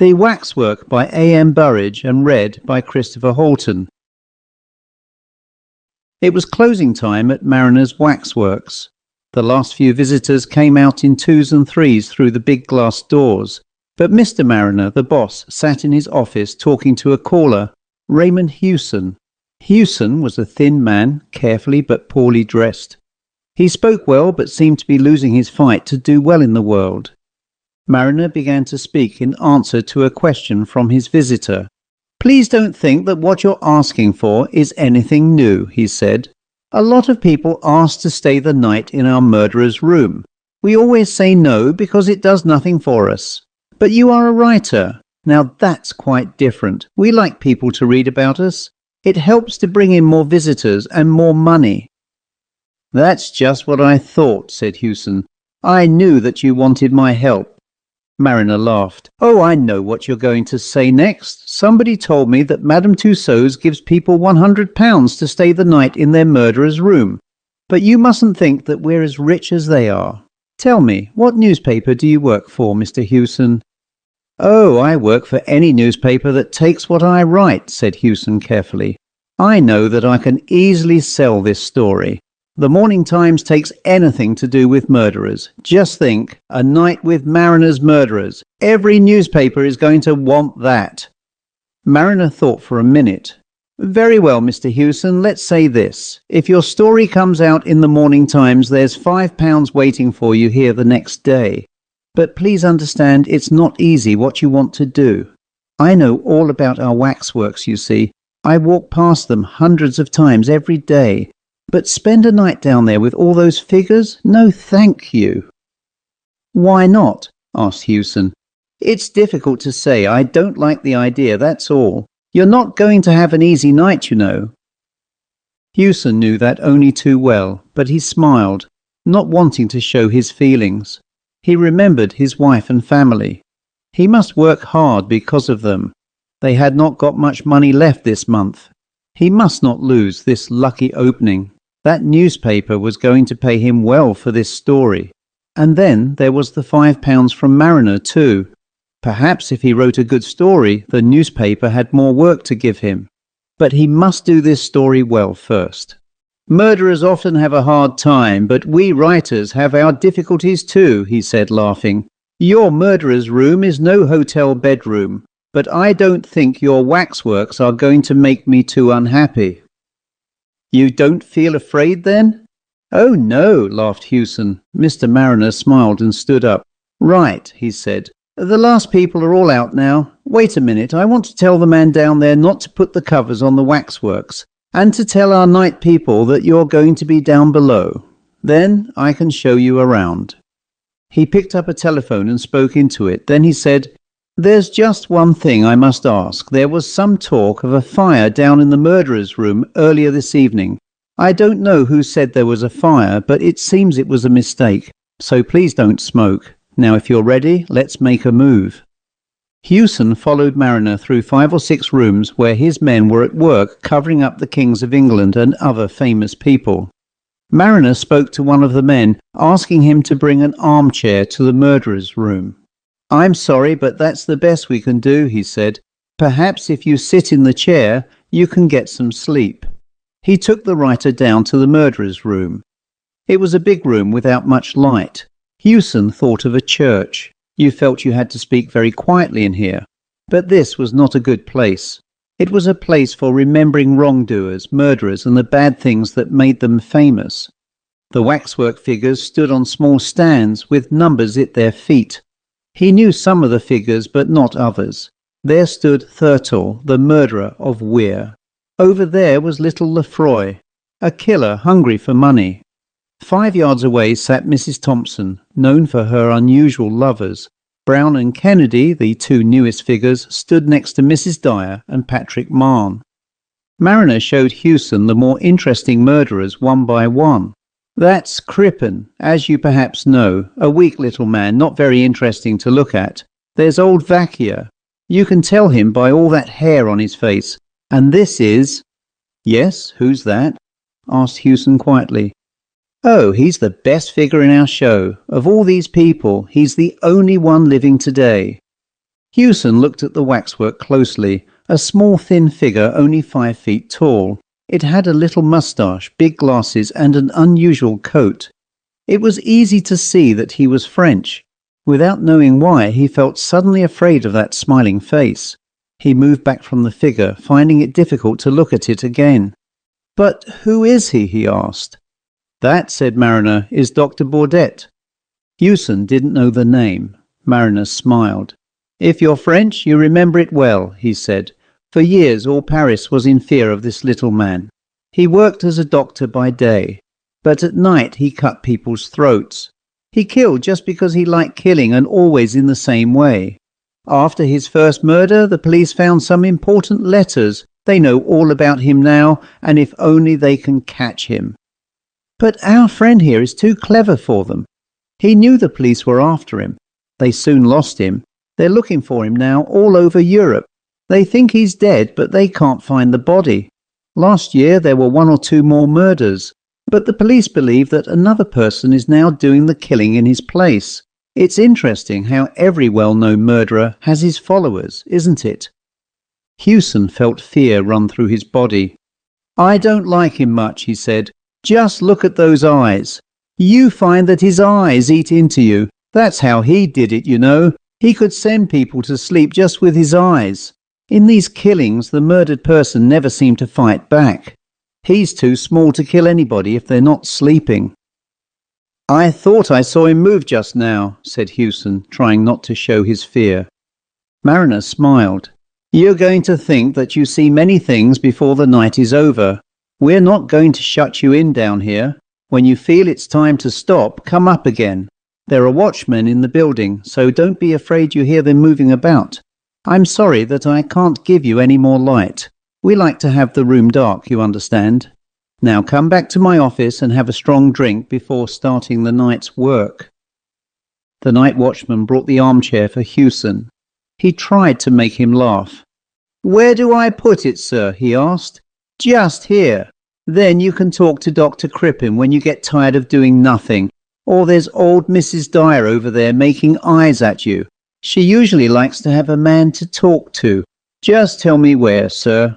The Waxwork by A.M.Burrage and read by Chris Halton. It was closing time at Marriner's Waxworks. The last few visitors came out in twos and threes through the big glass doors, but Mr. Marriner, the boss, sat in his office talking to a caller, Raymond Hewson. Hewson was a thin man, carefully but poorly dressed. He spoke well but seemed to be losing his fight to do well in the world. Marriner began to speak in answer to a question from his visitor. "Please don't think that what you're asking for is anything new," he said. "A lot of people ask to stay the night in our murderer's room. We always say no because it does nothing for us. But you are a writer. Now that's quite different. We like people to read about us. It helps to bring in more visitors and more money." "That's just what I thought," said Hewson. "I knew that you wanted my help." Marriner laughed. "Oh, I know what you're going to say next. Somebody told me that Madame Tussauds gives people £100 to stay the night in their murderer's room. But you mustn't think that we're as rich as they are. Tell me, what newspaper do you work for, Mr. Hewson?" "Oh, I work for any newspaper that takes what I write," said Hewson carefully. "I know that I can easily sell this story. The Morning Times takes anything to do with murderers. Just think, a night with Marriner's murderers. Every newspaper is going to want that." Marriner thought for a minute. "Very well, Mr. Hewson, let's say this. If your story comes out in the Morning Times, there's £5 waiting for you here the next day. But please understand, it's not easy what you want to do. I know all about our waxworks, you see. I walk past them hundreds of times every day. But spend a night down there with all those figures? No, thank you." "Why not?" asked Hewson. "It's difficult to say. I don't like the idea, that's all. You're not going to have an easy night, you know." Hewson knew that only too well, but he smiled, not wanting to show his feelings. He remembered his wife and family. He must work hard because of them. They had not got much money left this month. He must not lose this lucky opening. That newspaper was going to pay him well for this story. And then there was the £5 from Marriner too. Perhaps if he wrote a good story, the newspaper had more work to give him. But he must do this story well first. "Murderers often have a hard time, but we writers have our difficulties too," he said, laughing. "Your murderer's room is no hotel bedroom, but I don't think your waxworks are going to make me too unhappy." "You don't feel afraid then?" "Oh no," laughed Hewson. Mr. Marriner smiled and stood up. "Right," he said. "The last people are all out now. Wait a minute, I want to tell the man down there not to put the covers on the waxworks, and to tell our night people that you're going to be down below. Then I can show you around." He picked up a telephone and spoke into it. Then he said, "There's just one thing I must ask. There was some talk of a fire down in the murderer's room earlier this evening. I don't know who said there was a fire, but it seems it was a mistake. So please don't smoke. Now if you're ready, let's make a move." Hewson followed Marriner through 5 or 6 rooms where his men were at work covering up the kings of England and other famous people. Marriner spoke to one of the men, asking him to bring an armchair to the murderer's room. "I'm sorry, but that's the best we can do," he said. "Perhaps if you sit in the chair, you can get some sleep." He took the writer down to the murderer's room. It was a big room without much light. Hewson thought of a church. You felt you had to speak very quietly in here. But this was not a good place. It was a place for remembering wrongdoers, murderers, and the bad things that made them famous. The waxwork figures stood on small stands with numbers at their feet. He knew some of the figures, but not others. There stood Thurtle, the murderer of Weir. Over there was little Lefroy, a killer hungry for money. 5 yards away sat Mrs. Thompson, known for her unusual lovers. Brown and Kennedy, the 2 newest figures, stood next to Mrs. Dyer and Patrick Mahon. Marriner showed Hewson the more interesting murderers one by one. "That's Crippen, as you perhaps know, a weak little man, not very interesting to look at. There's old Vacchia. You can tell him by all that hair on his face. And this is—" "Yes, who's that?" asked Hewson quietly. "Oh, he's the best figure in our show. Of all these people, he's the only one living today." Hewson looked at the waxwork closely, a small thin figure only 5 feet tall. It had a little moustache, big glasses, and an unusual coat. It was easy to see that he was French. Without knowing why, he felt suddenly afraid of that smiling face. He moved back from the figure, finding it difficult to look at it again. "But who is he?" he asked. "That," said Marriner, "is Dr. Bourdette." Hewson didn't know the name. Marriner smiled. "If you're French, you remember it well," he said. "For years all Paris was in fear of this little man. He worked as a doctor by day, but at night he cut people's throats. He killed just because he liked killing, and always in the same way. After his first murder, the police found some important letters. They know all about him now, and if only they can catch him. But our friend here is too clever for them. He knew the police were after him. They soon lost him. They're looking for him now all over Europe. They think he's dead, but they can't find the body. Last year there were 1 or 2 more murders, but the police believe that another person is now doing the killing in his place. It's interesting how every well-known murderer has his followers, isn't it?" Hewson felt fear run through his body. "I don't like him much," he said. "Just look at those eyes. You find that his eyes eat into you. That's how he did it, you know. He could send people to sleep just with his eyes. In these killings, the murdered person never seemed to fight back. He's too small to kill anybody if they're not sleeping." "I thought I saw him move just now," said Hewson, trying not to show his fear. Marriner smiled. "You're going to think that you see many things before the night is over. We're not going to shut you in down here. When you feel it's time to stop, come up again. There are watchmen in the building, so don't be afraid you hear them moving about. I'm sorry that I can't give you any more light. We like to have the room dark, you understand. Now come back to my office and have a strong drink before starting the night's work." The night watchman brought the armchair for Hewson. He tried to make him laugh. "Where do I put it, sir?" he asked. "Just here. Then you can talk to Dr. Crippen when you get tired of doing nothing. Or there's old Mrs. Dyer over there making eyes at you. She usually likes to have a man to talk to. Just tell me where, sir."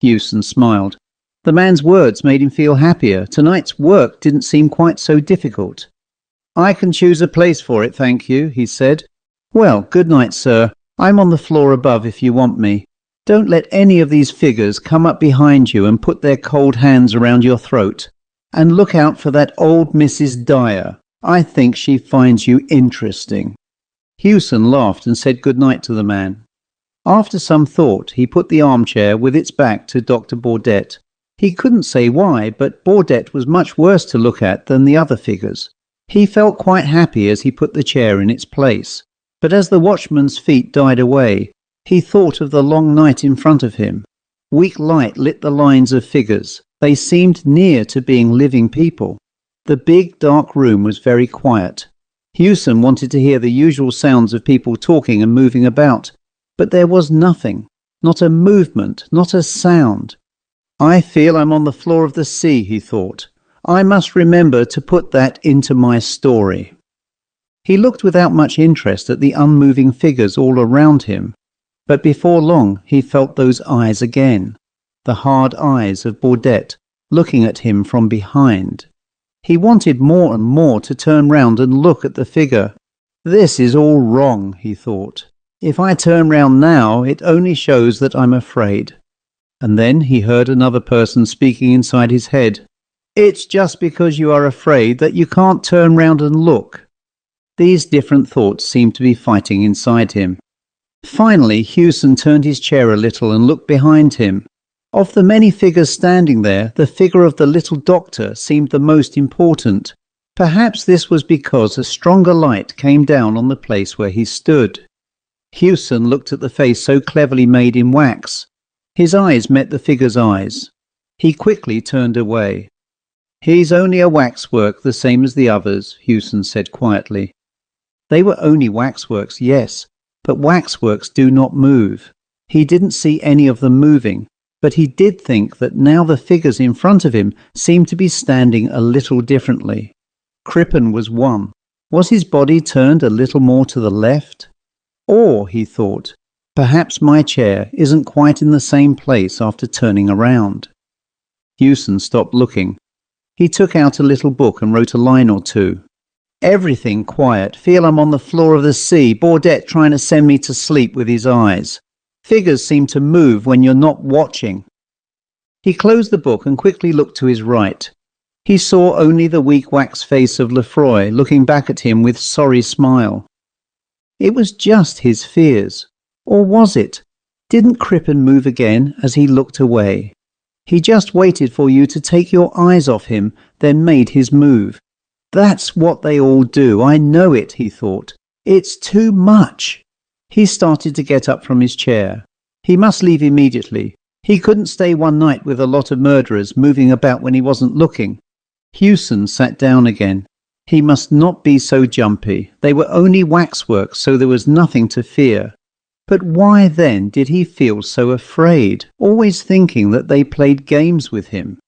Hewson smiled. The man's words made him feel happier. Tonight's work didn't seem quite so difficult. "I can choose a place for it, thank you," he said. "Well, good night, sir. I'm on the floor above if you want me. Don't let any of these figures come up behind you and put their cold hands around your throat. And look out for that old Mrs. Dyer. I think she finds you interesting." Hewson laughed and said good night to the man. After some thought, he put the armchair with its back to Dr. Bourdette. He couldn't say why, but Bourdette was much worse to look at than the other figures. He felt quite happy as he put the chair in its place. But as the watchman's feet died away, he thought of the long night in front of him. Weak light lit the lines of figures. They seemed near to being living people. The big, dark room was very quiet. Hewson wanted to hear the usual sounds of people talking and moving about, but there was nothing. Not a movement, not a sound. "I feel I'm on the floor of the sea," he thought. "I must remember to put that into my story." He looked without much interest at the unmoving figures all around him, but before long he felt those eyes again, the hard eyes of Bourdette looking at him from behind. He wanted more and more to turn round and look at the figure. "This is all wrong," he thought. "If I turn round now, it only shows that I'm afraid." And then he heard another person speaking inside his head. "It's just because you are afraid that you can't turn round and look." These different thoughts seemed to be fighting inside him. Finally, Hewson turned his chair a little and looked behind him. Of the many figures standing there, the figure of the little doctor seemed the most important. Perhaps this was because a stronger light came down on the place where he stood. Hewson looked at the face so cleverly made in wax. His eyes met the figure's eyes. He quickly turned away. "He's only a waxwork, the same as the others," Hewson said quietly. They were only waxworks, yes, but waxworks do not move. He didn't see any of them moving, but he did think that now the figures in front of him seemed to be standing a little differently. Crippen was one. Was his body turned a little more to the left? Or, he thought, perhaps my chair isn't quite in the same place after turning around. Hewson stopped looking. He took out a little book and wrote a line or two. Everything quiet. Feel I'm on the floor of the sea. Bourdette trying to send me to sleep with his eyes. Figures seem to move when you're not watching. He closed the book and quickly looked to his right. He saw only the weak wax face of Lefroy looking back at him with sorry smile. It was just his fears. Or was it? Didn't Crippen move again as he looked away? He just waited for you to take your eyes off him, then made his move. That's what they all do. I know it, he thought. It's too much. He started to get up from his chair. He must leave immediately. He couldn't stay one night with a lot of murderers moving about when he wasn't looking. Hewson sat down again. He must not be so jumpy. They were only waxworks, so there was nothing to fear. But why then did he feel so afraid, always thinking that they played games with him?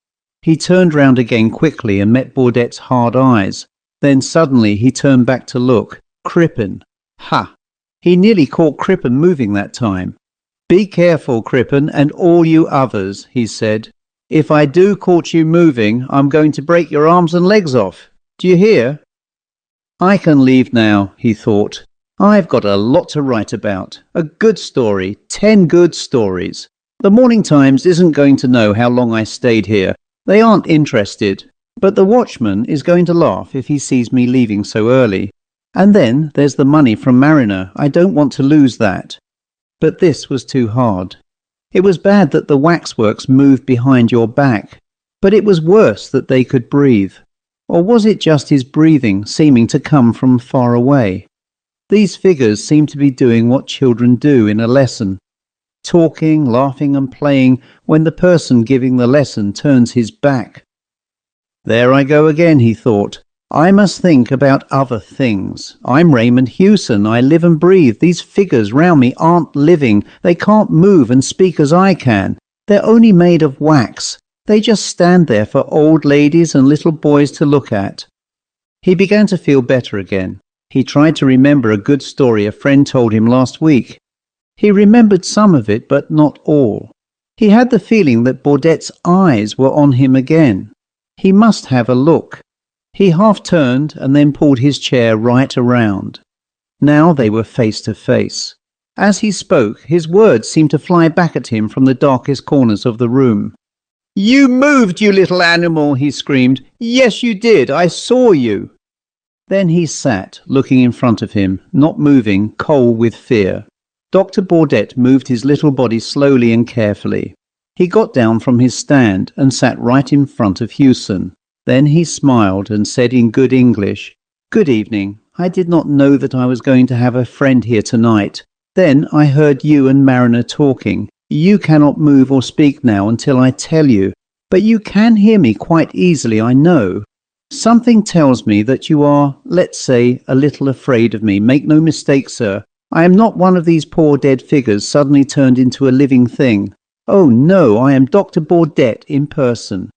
He turned round again quickly and met Bourdette's hard eyes. Then suddenly he turned back to look. Crippen. Ha! He nearly caught Crippen moving that time. Be careful, Crippen, and all you others, he said. If I do catch you moving, I'm going to break your arms and legs off. Do you hear? I can leave now, he thought. I've got a lot to write about. A good story. 10 good stories. The Morning Times isn't going to know how long I stayed here. They aren't interested. But the Watchman is going to laugh if he sees me leaving so early. And then there's the money from Marriner. I don't want to lose that. But this was too hard. It was bad that the waxworks moved behind your back. But it was worse that they could breathe. Or was it just his breathing seeming to come from far away? These figures seemed to be doing what children do in a lesson. Talking, laughing and playing when the person giving the lesson turns his back. There I go again, he thought. I must think about other things. I'm Raymond Hewson. I live and breathe. These figures round me aren't living. They can't move and speak as I can. They're only made of wax. They just stand there for old ladies and little boys to look at. He began to feel better again. He tried to remember a good story a friend told him last week. He remembered some of it, but not all. He had the feeling that Bourdette's eyes were on him again. He must have a look. He half turned and then pulled his chair right around. Now they were face to face. As he spoke, his words seemed to fly back at him from the darkest corners of the room. "You moved, you little animal!" he screamed. "Yes, you did. I saw you." Then he sat, looking in front of him, not moving, cold with fear. Dr. Bourdette moved his little body slowly and carefully. He got down from his stand and sat right in front of Hewson. Then he smiled and said in good English, "Good evening. I did not know that I was going to have a friend here tonight. Then I heard you and Marriner talking. You cannot move or speak now until I tell you, but you can hear me quite easily, I know. Something tells me that you are, let's say, a little afraid of me. Make no mistake, sir. I am not one of these poor dead figures suddenly turned into a living thing. Oh no, I am Dr. Bourdette in person."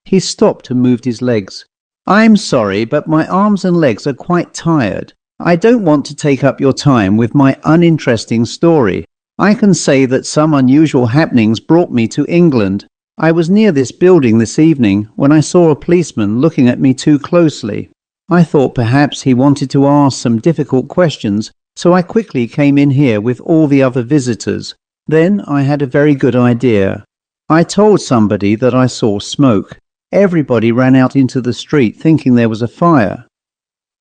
He stopped and moved his legs. "I'm sorry, but my arms and legs are quite tired. I don't want to take up your time with my uninteresting story. I can say that some unusual happenings brought me to England. I was near this building this evening when I saw a policeman looking at me too closely. I thought perhaps he wanted to ask some difficult questions, so I quickly came in here with all the other visitors. Then I had a very good idea. I told somebody that I saw smoke. Everybody ran out into the street thinking there was a fire.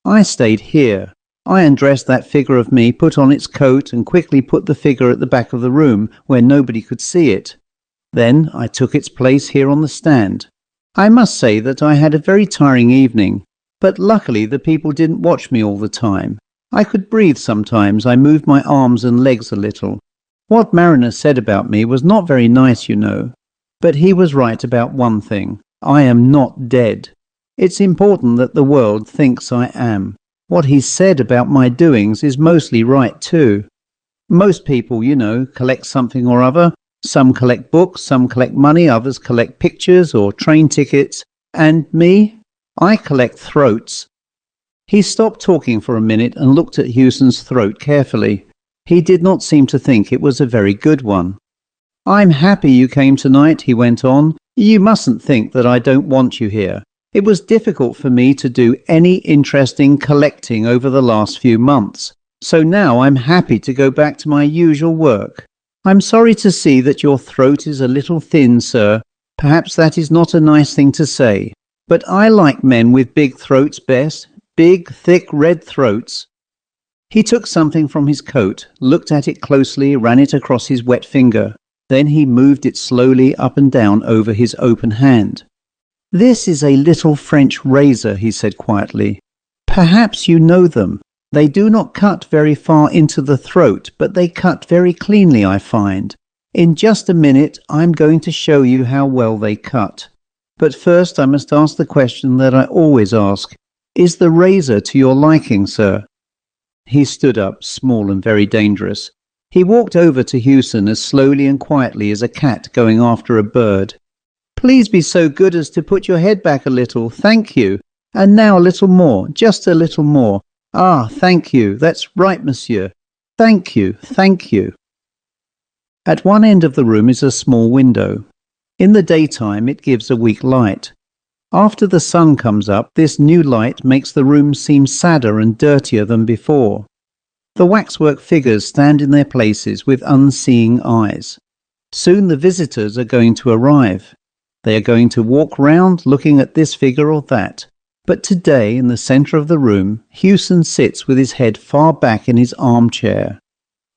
I stayed here. I undressed that figure of me, put on its coat and quickly put the figure at the back of the room where nobody could see it. Then I took its place here on the stand. I must say that I had a very tiring evening, but luckily the people didn't watch me all the time. I could breathe sometimes. I moved my arms and legs a little. What Marriner said about me was not very nice, you know. But he was right about one thing. I am not dead. It's important that the world thinks I am. What he said about my doings is mostly right too. Most people, you know, collect something or other. Some collect books, some collect money, others collect pictures or train tickets. And me? I collect throats. He stopped talking for a minute and looked at Hewson's throat carefully. He did not seem to think it was a very good one. "I'm happy you came tonight," he went on. "You mustn't think that I don't want you here. It was difficult for me to do any interesting collecting over the last few months, so now I'm happy to go back to my usual work. I'm sorry to see that your throat is a little thin, sir. Perhaps that is not a nice thing to say, but I like men with big throats best, big, thick, red throats." He took something from his coat, looked at it closely, ran it across his wet finger. Then he moved it slowly up and down over his open hand. "This is a little French razor," he said quietly. "Perhaps you know them. They do not cut very far into the throat, but they cut very cleanly, I find. In just a minute I'm going to show you how well they cut. But first I must ask the question that I always ask. Is the razor to your liking, sir?" He stood up, small and very dangerous. He walked over to Hewson as slowly and quietly as a cat going after a bird. "Please be so good as to put your head back a little, thank you. And now a little more, just a little more. Ah, thank you, that's right, monsieur. Thank you, thank you." At one end of the room is a small window. In the daytime it gives a weak light. After the sun comes up, this new light makes the room seem sadder and dirtier than before. The waxwork figures stand in their places with unseeing eyes. Soon the visitors are going to arrive. They are going to walk round looking at this figure or that. But today, in the centre of the room, Hewson sits with his head far back in his armchair.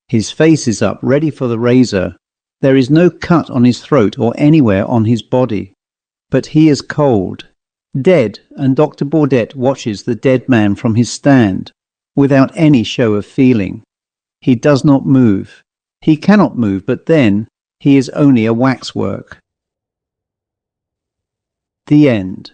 His face is up, ready for the razor. There is no cut on his throat or anywhere on his body. But he is cold, dead, and Dr. Bourdette watches the dead man from his stand, without any show of feeling. He does not move. He cannot move, but then he is only a waxwork. The end.